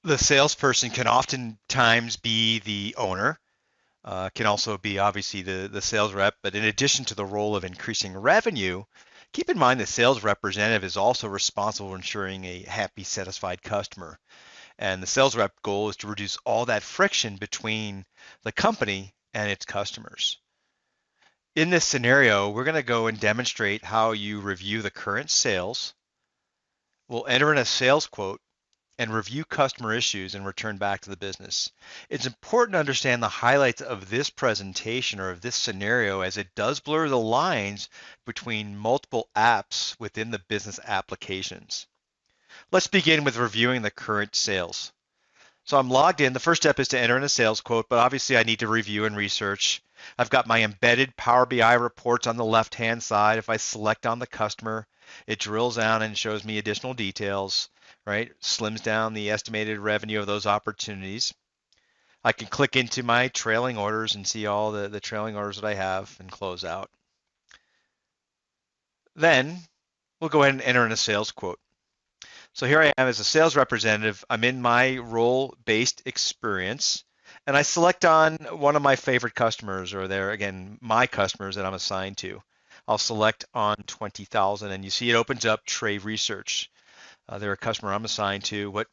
The salesperson can oftentimes be the owner, can also be obviously the sales rep, but in addition to the role of increasing revenue, keep in mind the sales representative is also responsible for ensuring a happy, satisfied customer. And the sales rep goal is to reduce all that friction between the company and its customers. In this scenario, we're going to go and demonstrate how you review the current sales. We'll enter in a sales quote and review customer issues and return back to the business. It's important to understand the highlights of this presentation or of this scenario as it does blur the lines between multiple apps within the business applications. Let's begin with reviewing the current sales. So I'm logged in. The first step is to enter in a sales quote, but obviously I need to review and research. I've got my embedded Power BI reports on the left-hand side. If I select on the customer, it drills down and shows me additional details, right? Slims down the estimated revenue of those opportunities. I can click into my trailing orders and see all the trailing orders that I have and close out. Then we'll go ahead and enter in a sales quote. So here I am as a sales representative. I'm in my role-based experience, and I select on one of my favorite customers, or they're, again, my customers that I'm assigned to. I'll select on 20,000, and you see it opens up trade research. They're a customer I'm assigned to. What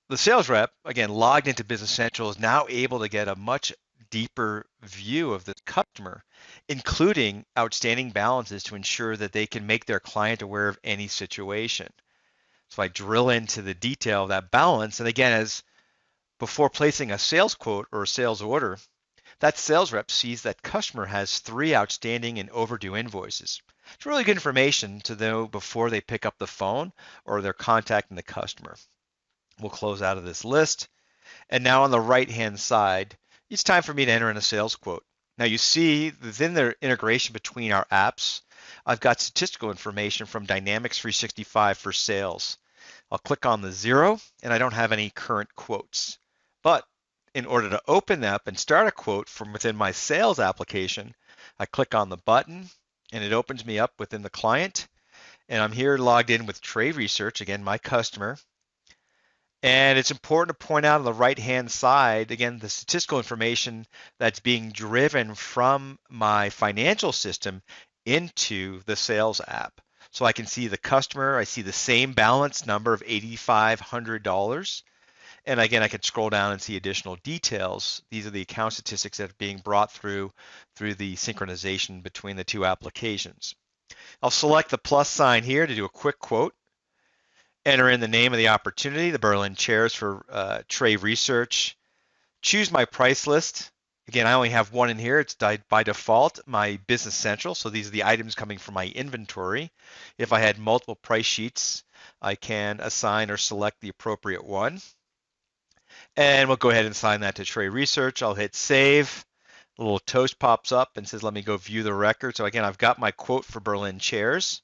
the sales rep, again, logged into Business Central, is now able to get a much deeper view of the customer, including outstanding balances to ensure that they can make their client aware of any situation. So I drill into the detail of that balance. And again, as before placing a sales quote or a sales order, that sales rep sees that customer has 3 outstanding and overdue invoices. It's really good information to know before they pick up the phone or they're contacting the customer. We'll close out of this list. And now on the right-hand side, it's time for me to enter in a sales quote. Now you see within the integration between our apps, I've got statistical information from Dynamics 365 for sales. I'll click on the 0 and I don't have any current quotes. But in order to open up and start a quote from within my sales application, I click on the button and it opens me up within the client. And I'm here logged in with trade research, again, my customer. And it's important to point out on the right-hand side, again, the statistical information that's being driven from my financial system into the sales app. So I can see the customer, I see the same balance number of $8,500. And again, I can scroll down and see additional details. These are the account statistics that are being brought through the synchronization between the two applications. I'll select the plus sign here to do a quick quote. Enter in the name of the opportunity, the Berlin chairs for trade research. Choose my price list. Again, I only have one in here. It's by default my Business Central. So these are the items coming from my inventory. If I had multiple price sheets, I can assign or select the appropriate one. And we'll go ahead and assign that to trade research. I'll hit save. A little toast pops up and says, let me go view the record. So again, I've got my quote for Berlin chairs.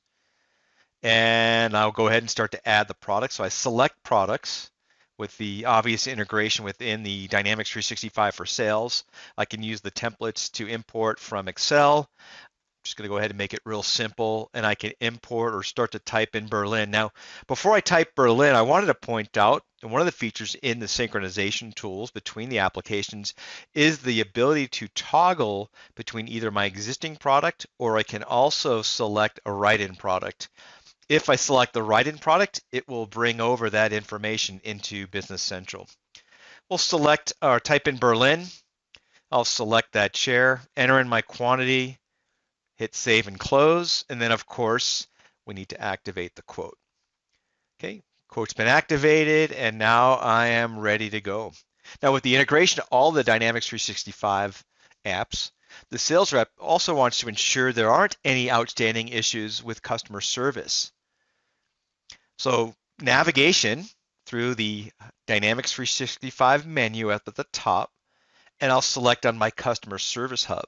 And I'll go ahead and start to add the products. So I select products with the obvious integration within the Dynamics 365 for sales. I can use the templates to import from Excel. I'm just going to go ahead and make it real simple, and I can import or start to type in Berlin. Now, before I type Berlin, I wanted to point out that one of the features in the synchronization tools between the applications is the ability to toggle between either my existing product or I can also select a write-in product. If I select the write-in product, it will bring over that information into Business Central. We'll select or type in Berlin. I'll select that chair, enter in my quantity, hit save and close, and then of course we need to activate the quote. Okay, quote's been activated, and now I am ready to go. Now with the integration of all the Dynamics 365 apps, the sales rep also wants to ensure there aren't any outstanding issues with customer service. So navigation through the Dynamics 365 menu up at the top, and I'll select on my customer service hub.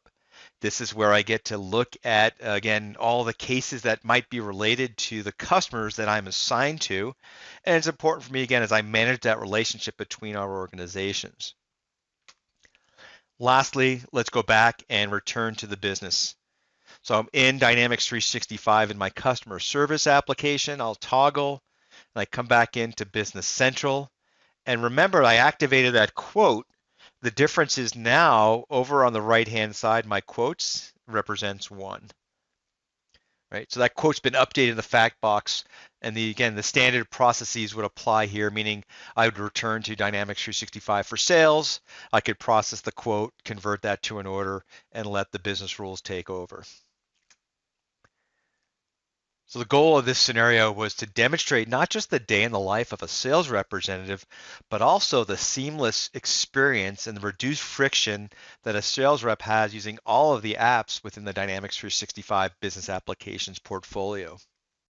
This is where I get to look at, again, all the cases that might be related to the customers that I'm assigned to. And it's important for me, again, as I manage that relationship between our organizations. Lastly, let's go back and return to the business. So I'm in Dynamics 365 in my customer service application. I'll toggle and I come back into Business Central And remember, I activated that quote. The difference is now over on the right-hand side, my quotes represents 1. Right? So that quote's been updated in the fact box, and again, the standard processes would apply here, meaning I would return to Dynamics 365 for sales. I could process the quote, convert that to an order, and let the business rules take over. So the goal of this scenario was to demonstrate not just the day in the life of a sales representative, but also the seamless experience and the reduced friction that a sales rep has using all of the apps within the Dynamics 365 business applications portfolio.